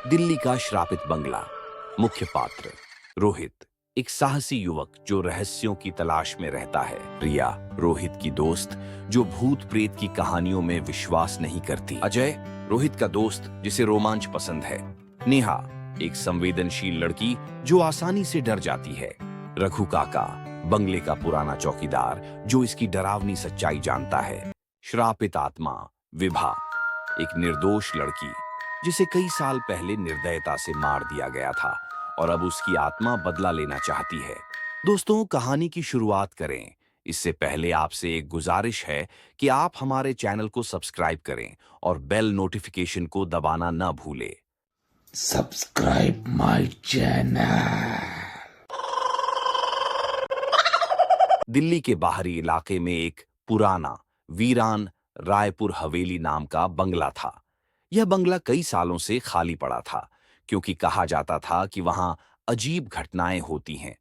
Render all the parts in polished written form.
दिल्ली का श्रापित बंगला। मुख्य पात्र रोहित, एक साहसी युवक जो रहस्यों की तलाश में रहता है। रिया, रोहित की दोस्त जो भूत प्रेत की कहानियों में विश्वास नहीं करती। अजय, रोहित का दोस्त जिसे रोमांच पसंद है। नेहा, एक संवेदनशील लड़की जो आसानी से डर जाती है। रघु काका, बंगले का पुराना चौकीदार जो इसकी डरावनी सच्चाई जानता है। श्रापित आत्मा विभा, एक निर्दोष लड़की जिसे कई साल पहले निर्दयता से मार दिया गया था और अब उसकी आत्मा बदला लेना चाहती है। दोस्तों, कहानी की शुरुआत करें इससे पहले आपसे एक गुजारिश है कि आप हमारे चैनल को सब्सक्राइब करें और बेल नोटिफिकेशन को दबाना न भूलें। Subscribe my channel. दिल्ली के बाहरी इलाके में एक पुराना वीरान रायपुर हवेली नाम का बंगला था। यह बंगला कई सालों से खाली पड़ा था क्योंकि कहा जाता था कि वहां अजीब घटनाएं होती हैं।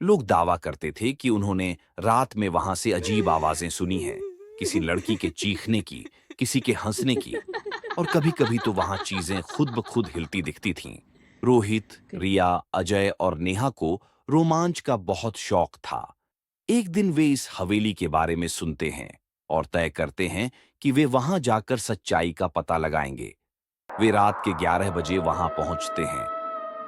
लोग दावा करते थे कि उन्होंने रात में वहां से अजीब आवाजें सुनी हैं, किसी लड़की के चीखने की, किसी के हंसने की, और कभी-कभी तो वहां चीजें खुद ब खुद हिलती दिखती थीं। रोहित, रिया, अजय और नेहा को रोमांच का बहुत शौक था। एक दिन वे इस हवेली के बारे में सुनते हैं और तय करते हैं कि वे वहां जाकर सच्चाई का पता लगाएंगे। वे रात के 11 बजे वहां पहुंचते हैं।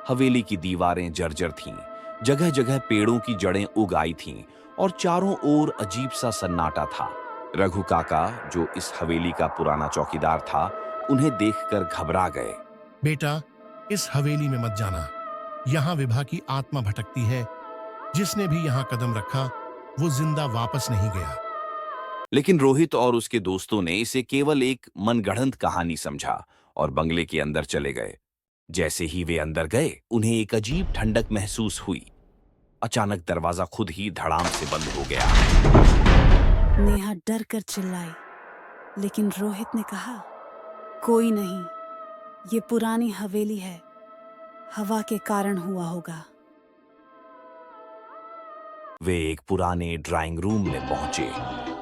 हवेली की दीवारें जर्जर थीं, जगह जगह पेड़ों की जड़ें उग आई थीं और चारों ओर अजीब सा सन्नाटा था। रघु काका, जो इस हवेली का पुराना चौकीदार था, उन्हें देखकर घबरा गए। बेटा, इस हवेली में मत जाना। यहाँ विभा की आत्मा भटकती है। जिसने भी यहाँ कदम रखा वो जिंदा वापस नहीं गया। लेकिन रोहित और उसके दोस्तों ने इसे केवल एक मनगढ़ंत कहानी समझा और बंगले के अंदर चले गए। जैसे ही वे अंदर गए, उन्हें एक अजीब ठंडक महसूस हुई। अचानक दरवाजा खुद ही धड़ाम से बंद हो गया। नेहा डर कर चिल्लाई, लेकिन रोहित ने कहा, कोई नहीं, ये पुरानी हवेली है, हवा के कारण हुआ होगा। वे एक पुराने ड्राइंग रूम में पहुंचे।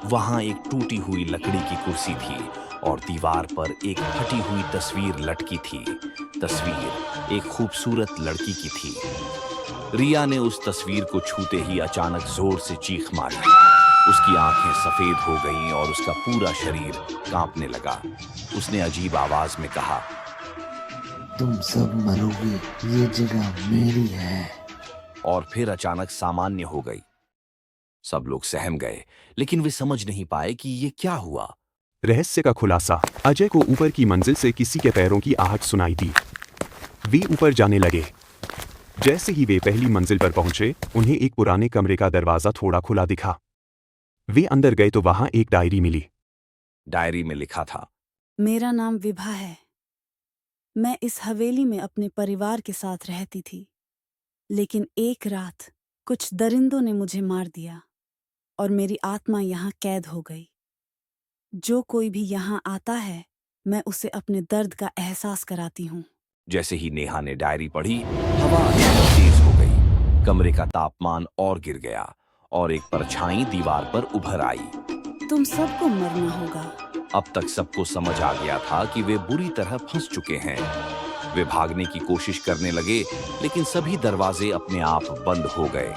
वहां एक टूटी हुई लकड़ी की कुर्सी थी और दीवार पर एक फटी हुई तस्वीर लटकी थी। तस्वीर एक खूबसूरत लड़की की थी। रिया ने उस तस्वीर को छूते ही अचानक जोर से चीख मारी। उसकी आंखें सफेद हो गईं और उसका पूरा शरीर कांपने लगा। उसने अजीब आवाज में कहा, तुम सब मरोगे, ये जगह मेरी है। और फिर अचानक सामान्य हो गई। सब लोग सहम गए, लेकिन वे समझ नहीं पाए कि ये क्या हुआ। रहस्य का खुलासा। अजय को ऊपर की मंजिल से किसी के पैरों की आहट सुनाई दी। वे ऊपर जाने लगे। जैसे ही वे पहली मंजिल पर पहुंचे, उन्हें एक पुराने कमरे का दरवाजा थोड़ा खुला दिखा। वे अंदर गए तो वहां एक डायरी मिली। डायरी में लिखा था, मेरा नाम विभा है। मैं इस हवेली में अपने परिवार के साथ रहती थी, लेकिन एक रात कुछ दरिंदों ने मुझे मार दिया और मेरी आत्मा यहाँ कैद हो गई। जो कोई भी यहाँ आता है, मैं उसे अपने दर्द का एहसास कराती हूँ। जैसे ही नेहा ने डायरी पढ़ी, हवा अचानक तेज हो गई। कमरे का तापमान और गिर गया और एक परछाई दीवार पर उभर आई। तुम सबको मरना होगा। अब तक सबको समझ आ गया था कि वे बुरी तरह फंस चुके हैं। वे भागने की कोशिश करने लगे, लेकिन सभी दरवाजे अपने आप बंद हो गए।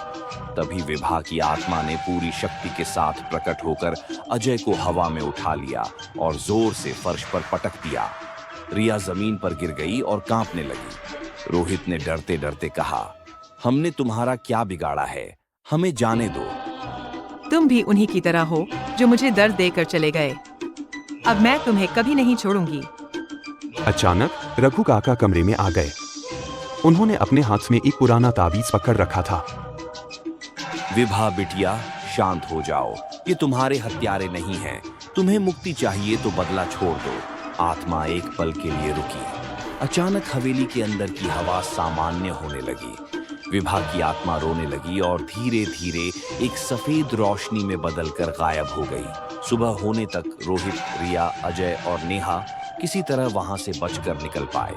तभी विभा की आत्मा ने पूरी शक्ति के साथ प्रकट होकर अजय को हवा में उठा लिया और जोर से फर्श पर पटक दिया। रिया जमीन पर गिर गई और कांपने लगी। रोहित ने डरते डरते कहा, हमने तुम्हारा क्या बिगाड़ा है, हमें जाने दो। तुम भी उन्हीं की तरह हो जो मुझे दर्द देकर चले गए। अब मैं तुम्हें कभी नहीं छोड़ूंगी। अचानक रघु काका कमरे में आ गए। उन्होंने अपने हाथ में एक पुराना ताबीज पकड़ रखा था। विभा बिटिया, शांत हो जाओ। ये तुम्हारे हत्यारे नहीं हैं। तुम्हें मुक्ति चाहिए तो बदला छोड़ दो। आत्मा एक पल के लिए रुकी। अचानक हवेली के अंदर की हवा सामान्य होने लगी। विभा की आत्मा रोने लगी और धीरे धीरे एक सफेद रोशनी में बदलकर गायब हो गई। सुबह होने तक रोहित, रिया, अजय और नेहा किसी तरह वहां से बचकर निकल पाए।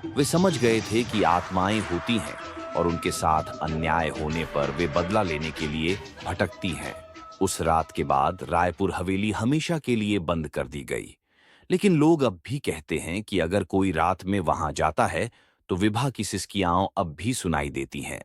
वे समझ गए थे कि आत्माएं होती हैं और उनके साथ अन्याय होने पर वे बदला लेने के लिए भटकती हैं। उस रात के बाद रायपुर हवेली हमेशा के लिए बंद कर दी गई। लेकिन लोग अब भी कहते हैं कि अगर कोई रात में वहां जाता है तो विभा की सिसकियां अब भी सुनाई देती हैं।